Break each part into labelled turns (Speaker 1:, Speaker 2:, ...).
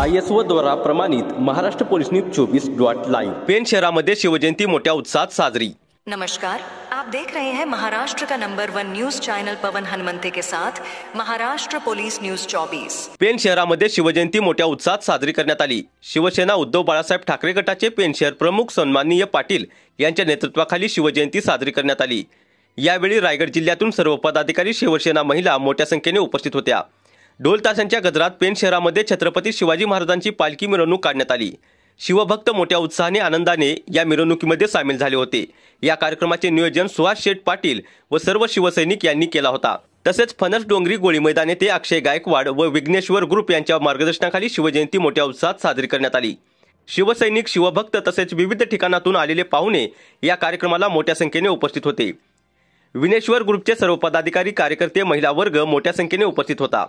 Speaker 1: ISO द्वारा प्रमाणित Maharashtra police news 24 live. Pen शहरामध्ये शिवजयंती मोठ्या उत्साहात साजरी।
Speaker 2: नमस्कार, आप देख रहे हैं महाराष्ट्र का नंबर 1 न्यूज चैनल पवन हनुमंते के साथ महाराष्ट्र पोलीस न्यूज 24।
Speaker 1: पेण शहरामध्ये शिवजयंती मोठ्या उत्साहात साजरी करण्यात आली। शिवसेना उद्धव बाळासाहेब ठाकरे गटाचे पेण शहर प्रमुख सन्माननीय पाटील यांच्या नेतृत्वाखाली शिवजयंती साजरी करण्यात आली। यावेळी रायगड जिल्ह्यातून सर्व पदाधिकारी, शिवसेना महिला मोठ्या संख्येने उपस्थित होत्या। ढोल ताशांच्या गजरात पेण शहरामध्ये छत्रपती शिवाजी महाराजांची पालखी मिरवणूक काढण्यात आली। शिवभक्त मोठ्या उत्साहाने आनंदाने या मिरवणुकीमध्ये सामील झाले होते। या कार्यक्रमाचे नियोजन सुहास शेठ पाटील व सर्व शिवसैनिक यांनी केला होता। तसेच फणस डोंगरी गोळी मैदान येथे अक्षय गायकवाड व विघ्नेश्वर ग्रुप यांच्या मार्गदर्शनाखाली शिवजयंती मोठ्या उत्साहात साजरी करण्यात आली। शिवसैनिक, शिवभक्त तसेच विविध ठिकाणातून आलेले पाहुणे या कार्यक्रमाला मोठ्या संख्येने उपस्थित होते। विघ्नेश्वर ग्रुपचे सर्व पदाधिकारी, कार्यकर्ते, महिला वर्ग मोठ्या संख्येने उपस्थित होता।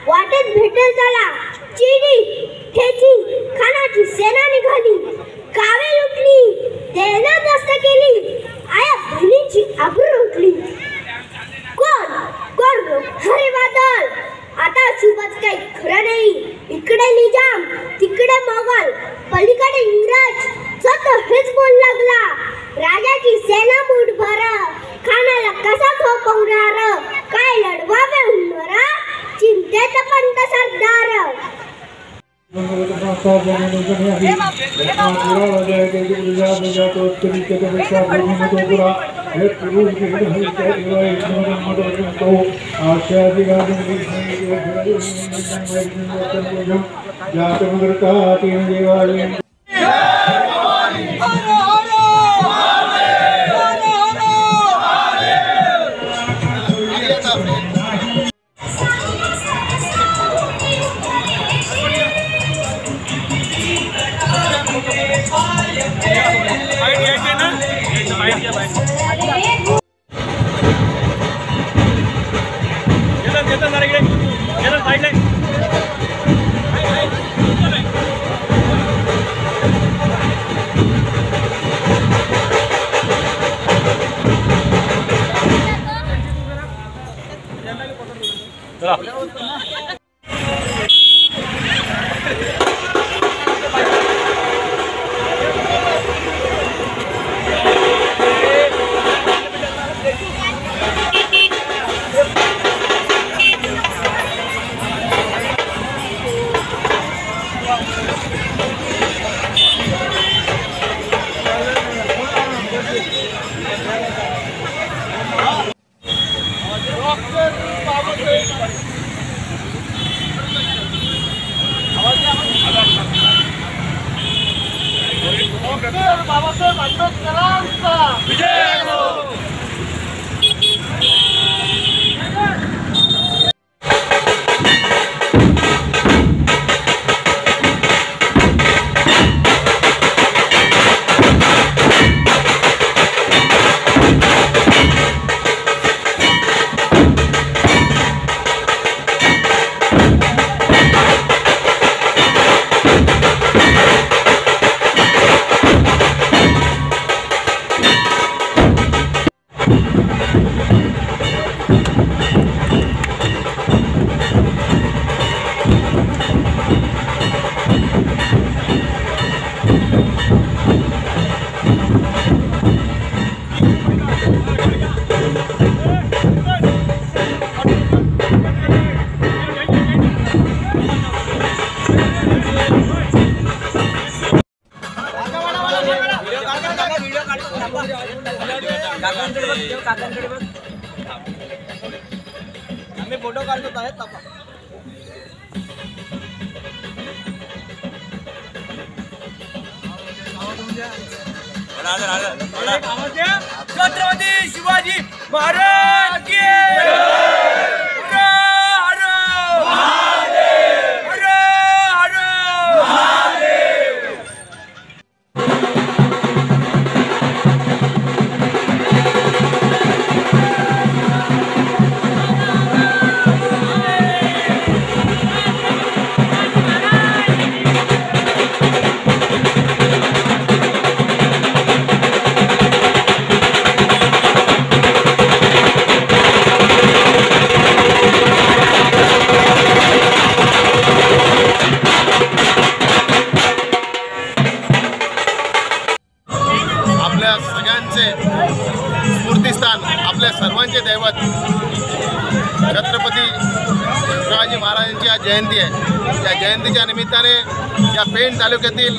Speaker 3: वाटेत भेटेल त्याला चिडी ठेची खानाची सेना निघाली, कावे लुटली, देना दस्त केली, आया बहिणीची आबरू उठली। कोण कोण हरे बादल, आता शुभच काही खरं नाही। इकडे निजाम, तिकडे मोगल, पलीकडे इंग्रज, सतत हेच बोल लागला। राजाची सेना मुठभर, खानाला कसा थोपवणार, काय लढवावे हुनरा, चिंतेत पंत सरदार। बाबासाहेब आंबेडकरांचा विजय हो।
Speaker 4: काकांकडे बघ, आम्ही फोटो काढतो आहेत ना. छत्रपती शिवाजी महाराज की
Speaker 5: स्फूर्तिस्थान, आपल्या सर्वांचे दैवत छत्रपती शिवाजी महाराजांची आज जयंती आहे. या जयंतीच्या निमित्ताने या पेण तालुक्यातील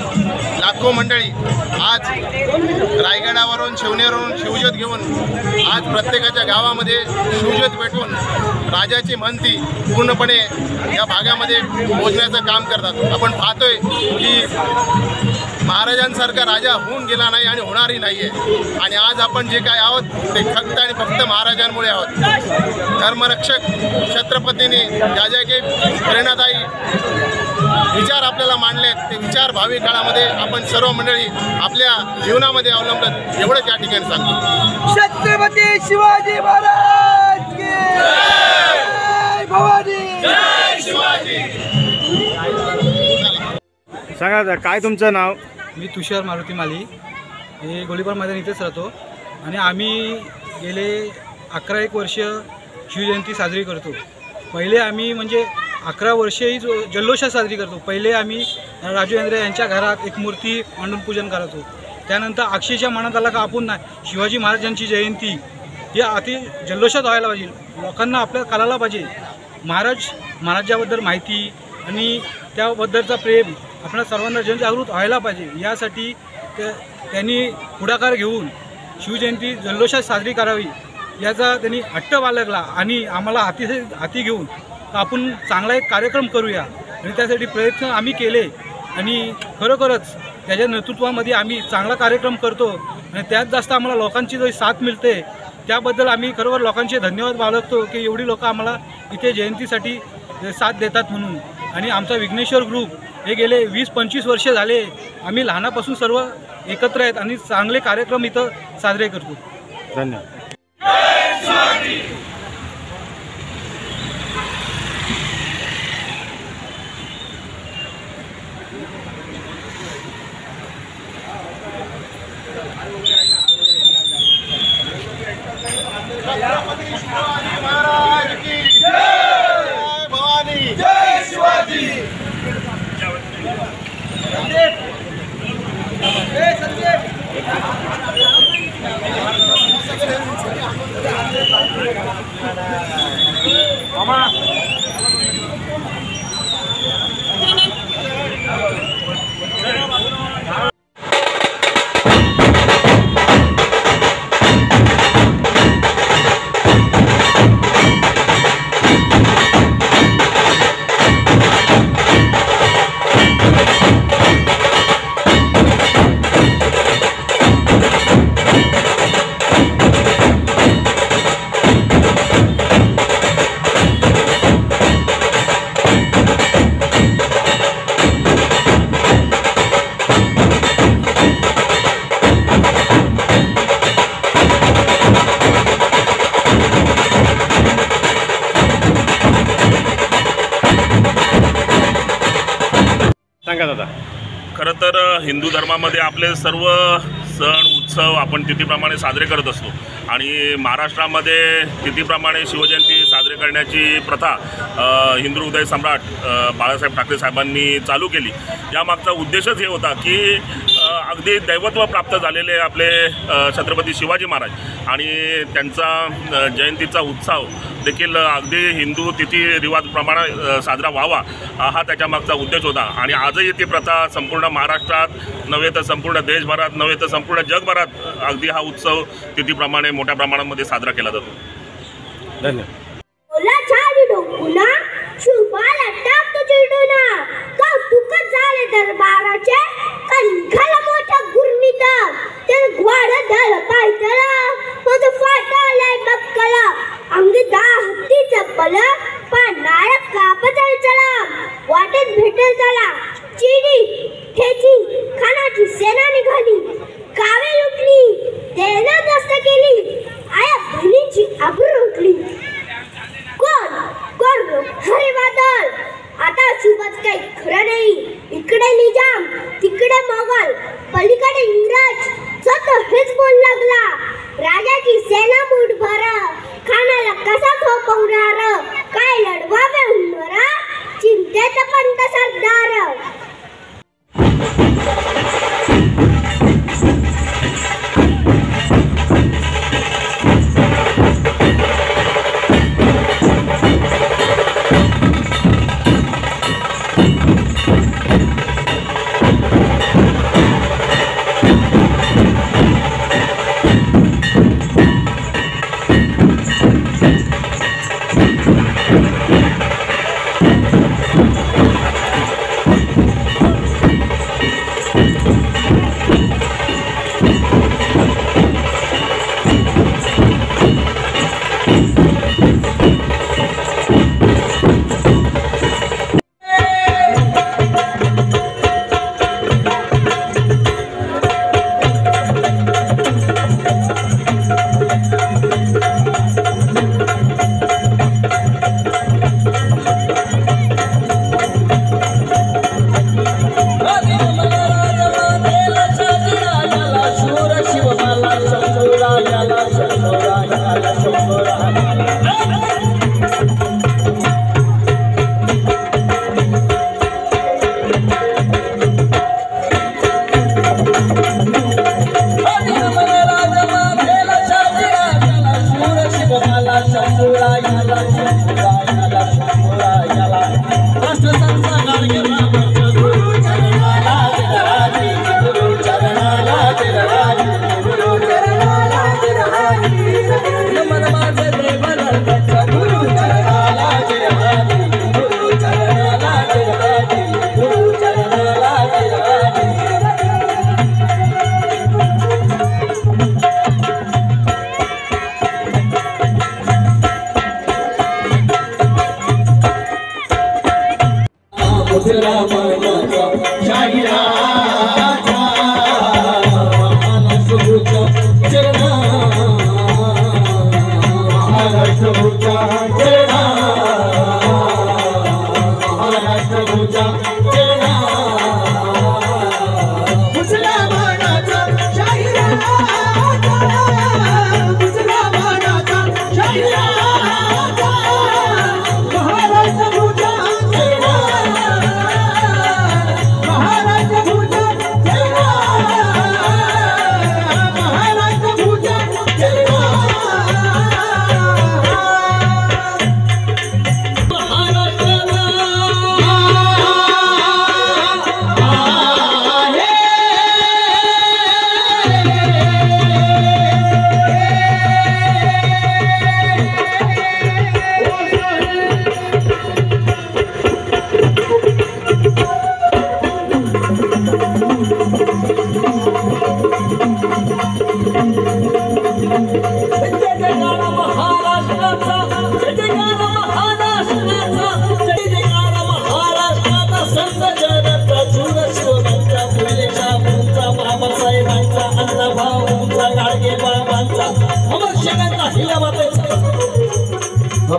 Speaker 5: लाखो मंडळी आज रायगडावरून शिवनेरवरून शिवज्योत घेऊन आज प्रत्येकाच्या गावामध्ये शिवज्योत पेटवून राजाची मनती पूर्णपणे या भागामध्ये पोहोचण्याचं काम करतात. आपण पाहतोय की महाराजांसारखा राजा होऊन गेला नाही आणि होणारही नाही आहे. आणि आज आपण जे काय आहोत ते फक्त आणि फक्त महाराजांमुळे आहोत. धर्मरक्षक छत्रपतींनी ज्या ज्या काही प्रेरणादायी विचार आपल्याला मांडलेत ते विचार भावी काळामध्ये आपण सर्व मंडळी आपल्या जीवनामध्ये अवलंबलं एवढंच या ठिकाणी सांगतो.
Speaker 4: छत्रपती शिवाजी महाराज की जय भवानी.
Speaker 5: जय शिवाजी.
Speaker 6: सांगा काय तुमचं नाव?
Speaker 7: मी तुषार मारुती माली, हे गोलीबार मैदान इथेच राहतो आणि आम्ही गेले 11 वर्ष शिवजयंती साजरी करतो. पहिले आम्ही म्हणजे 11 वर्षही जल्लोषात साजरी करतो. पहिले आम्ही राजेंद्र यांच्या घरात एक मूर्ती मांडून पूजन करतो. त्यानंतर अक्षयच्या मनात आला का आपण नाही शिवाजी महाराजांची जयंती ही अति जल्लोषात व्हायला पाहिजे. लोकांना आपल्या कळायला पाहिजे महाराजाबद्दल माहिती आणि त्याबद्दलचा प्रेम आपल्या सर्वांना जनजागृत व्हायला पाहिजे. यासाठी त्यांनी पुढाकार घेऊन शिवजयंती जल्लोषात साजरी करावी याचा त्यांनी हट्ट बाळगला आणि आम्हाला हाती घेऊन आपण चांगला एक कार्यक्रम करूया आणि त्यासाठी प्रयत्न आम्ही केले आणि खरोखरच त्याच्या नेतृत्वामध्ये आम्ही चांगला कार्यक्रम करतो आणि त्यात जास्त आम्हाला लोकांची जो साथ मिळते त्याबद्दल आम्ही खरोखर लोकांचे धन्यवाद बाळगतो की एवढी लोकं आम्हाला इथे जयंतीसाठी साथ देतात म्हणून. आणि आमचा विघ्नेश्वर ग्रुप हे गेले 20-25 वर्ष झाले आम्ही लहानापासून सर्व एकत्र आहेत आणि चांगले कार्यक्रम इथं साजरे करतो.
Speaker 6: धन्यवाद.
Speaker 5: छत्रपती शिवाजी महाराज की जय भवानी. जय शिवाजी.
Speaker 8: खरं तर हिंदू धर्मामध्ये आपले सर्व सण उत्सव आपण तिथीप्रमाणे साजरे करत असतो आणि महाराष्ट्रामध्ये तिथीप्रमाणे शिवजयंती साजरी करण्याची प्रथा हिंदू हृदय सम्राट बाळासाहेब ठाकरे साहेबांनी चालू केली. यामागचा उद्देशच हे होता की अगदी दैवत्व प्राप्त झालेले आपले छत्रपती शिवाजी महाराज आणि त्यांचा जयंतीचा उत्सव देखील अगदी हिंदू तिथी रिवाजप्रमाणे साजरा व्हावा हा त्याच्यामागचा उद्देश होता. आणि आजही ती प्रथा संपूर्ण महाराष्ट्रात नव्हे तर संपूर्ण देशभरात नव्हे तर संपूर्ण जगभरात अगदी हा उत्सव तिथीप्रमाणे मोठ्या प्रमाणामध्ये साजरा केला जातो.
Speaker 6: धन्यवाद.
Speaker 3: शुभाला टाकतो चिडूना कौतुकच झाले दरबाराचे कणखाला मोठा गुरमीत ते घोडा झालं पायतला तो फाटालाय बक्कला अंगी हत्ती चप्पल पानाळा कापत चला वाटेत भेटेल चला चिडी ठेची खानाची सेना निघाली कावे लुटली तेना दस्त केली आया बहिणीची आबरू उठली. कोण हरे बादल आता शुभच काही खरं नाही. इकडे निजाम तिकडे मोगल पलीकडे इंग्रज स्वतः हेच बोल लागला राजाची सेना मुठभर खानाला कसा थोपवणार काय लढवावे हुनरा चिंतेत पंत सरदार.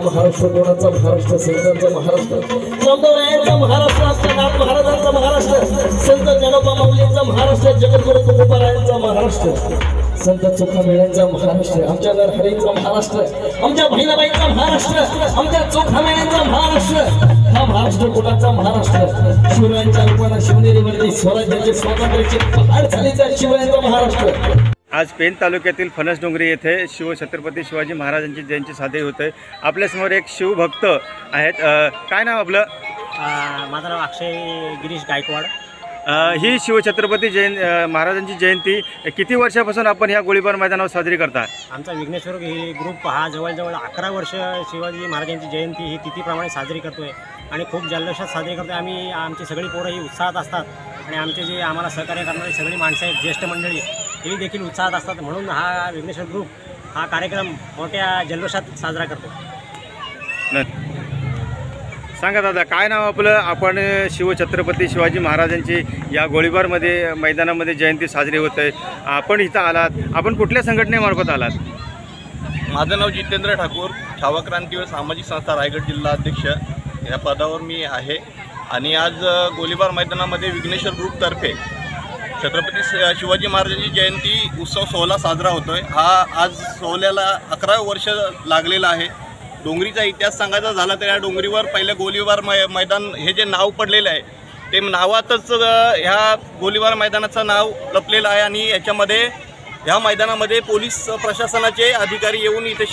Speaker 9: महाराष्ट्र कोणाचा महाराष्ट्र संतांचा महाराष्ट्र नामदेवरायांचा महाराष्ट्र महाराजांचा महाराष्ट्र संत ज्ञानोबा माऊलींचा महाराष्ट्र जगद्गुरु तुकोबारायांचा महाराष्ट्र, संत चोखामेळ्यांचा महाराष्ट्र, आमच्या नरहरींचा महाराष्ट्र, आमच्या बहिणाबाईंचा महाराष्ट्र, आमच्या चोखामेळ्यांचा महाराष्ट्र, हा महाराष्ट्र कुणाचा महाराष्ट्र, शिवरायांच्या रूपानं शिवनेरीवरती स्वराज्याचे स्वातंत्र्याचे पहाड झालेचा शिवरायांचा महाराष्ट्र.
Speaker 6: आज पेण तालुक्यातील फणसडोंगरी येथे शिवछत्रपती शिवाजी महाराजांची जयंती साजरी होते. आपल्यासमोर एक शिवभक्त आहेत. काय नाव आपलं?
Speaker 10: माझं नाव अक्षय गिरीश गायकवाड.
Speaker 6: ही शिवछत्रपती महाराजांची जयंती किती वर्षापासून आपण ह्या गोळीबार मैदानावर साजरी करता?
Speaker 10: आमचा विघ्नेश्वर ही ग्रुप हा जवळजवळ 11 वर्ष शिवाजी महाराजांची जयंती ही तिथीप्रमाणे साजरी करतोय आणि खूप जल्लोषात साजरी करतोय. आम्ही आमची सगळी पोरं ही उत्साहात असतात आणि आमचे जे आम्हाला सहकार्य करणारी सगळी माणसं आहेत, ज्येष्ठ मंडळी, ही देखील उत्साहात असतात. म्हणून हा विघ्नेश्वर ग्रुप हा कार्यक्रम मोठ्या जल्लोषात साजरा करतो.
Speaker 6: सांगा दादा, काय नाव आपलं? आपण शिवछत्रपती शिवाजी महाराजांची या गोळीबारमध्ये मैदानामध्ये जयंती साजरी होत आहे. आपण इथं आलात, आपण कुठल्या संघटनेमार्फत आलात?
Speaker 5: माझं नाव जितेंद्र ठाकूर, छावा क्रांतीवीर सामाजिक संस्था रायगड जिल्हा अध्यक्ष या पदावर मी आहे. आणि आज गोळीबार मैदानामध्ये विघ्नेश्वर ग्रुपतर्फे छत्रपती शिवाजी महाराजांची जयंती उत्सव सोहळा साजरा होतोय. हा आज सोहळ्याला 11 वर्ष लागलेलं आहे. डोंगरीचा इतिहास सांगायचा झाला तर या डोंगरीवर पहिलं गोळीबार मैदान हे जे नाव पडलेलं आहे ते नावातच ह्या गोळीबार मैदानाचं नाव लपलेलं आहे. आणि ह्या मैदानामध्ये पोलीस प्रशासनाचे अधिकारी येऊन इथे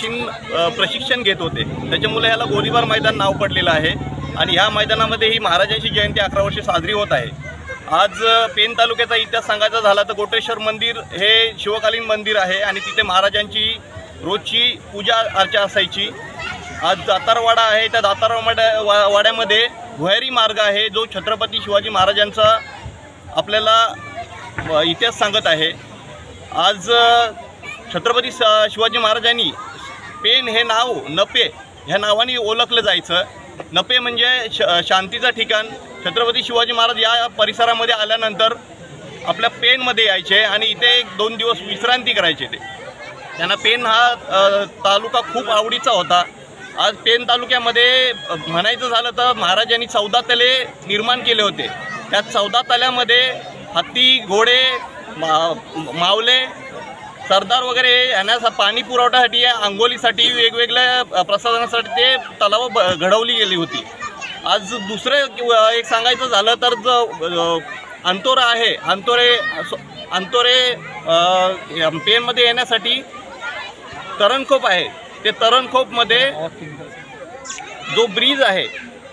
Speaker 5: प्रशिक्षण घेत होते, त्याच्यामुळे ह्याला गोळीबार मैदान नाव पडलेलं आहे. आणि ह्या मैदानामध्ये ही महाराजांची जयंती 11 वर्षे साजरी होत आहे. आज पेण तालुक्याचा इतिहास सांगायचा झाला तर गोटेश्वर मंदिर हे शिवकालीन मंदिर आहे आणि तिथे महाराजांची रोजची पूजा अर्चा असायची. आज दातारवाडा आहे, त्या वाड्यामध्ये भुयारी मार्ग आहे जो छत्रपती शिवाजी महाराजांचा आपल्याला इतिहास सांगत आहे. आज छत्रपती शिवाजी महाराजांनी पेण हे नाव नपे ह्या नावाने ओळखलं जायचं. नपे म्हणजे शांतीचं ठिकाण. छत्रपती शिवाजी महाराज या परिसरामध्ये आल्यानंतर आपल्या पेणमध्ये यायचे आणि इथे 1-2 दिवस विश्रांती करायचे. त्यांना पेण हा तालुका खूप आवडीचा होता. आज पेण तालुक्यामध्ये म्हणायचं झालं तर महाराजांनी 14 तले निर्माण केले होते. त्या 14 तल्यामध्ये हत्ती, घोडे, मावले, सरदार वगैरे यांना पाणी पुरवठ्यासाठी, अंघोलीसाठी, वेगवेगळ्या प्रसाधनासाठी ते तलाव घडवली गेली होती. आज दुसरं एक सांगायचं झालं तर अंतोरा आहे, अंतोरे पेणमध्ये येण्यासाठी तरणखोप आहे. ते तरणखोपमध्ये जो ब्रिज आहे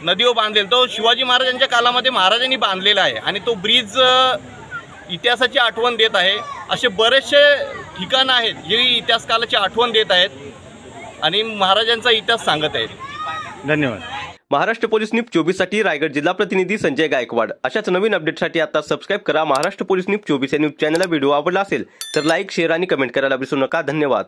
Speaker 5: नदीवर बांधलेला तो शिवाजी महाराजांच्या काळामध्ये महाराजांनी बांधलेला आहे आणि तो ब्रिज इतिहासाची आठवण देत आहे. असे बरेचसे ठिकाणं आहेत जे इतिहासकालाची आठवण देत आहेत आणि महाराजांचा इतिहास सांगत आहेत.
Speaker 6: धन्यवाद.
Speaker 1: महाराष्ट्र पोलीस न्यूज 24 साठी रायगड जिल्हा प्रतिनिधी संजय गायकवाड. अशाच नवीन अपडेटसाठी आता सबस्क्राईब करा महाराष्ट्र पोलीस न्यूज 24 या न्यूज चॅनलला. व्हिडिओ आवडला असेल तर लाईक, शेअर आणि कमेंट करायला विसरू नका. धन्यवाद.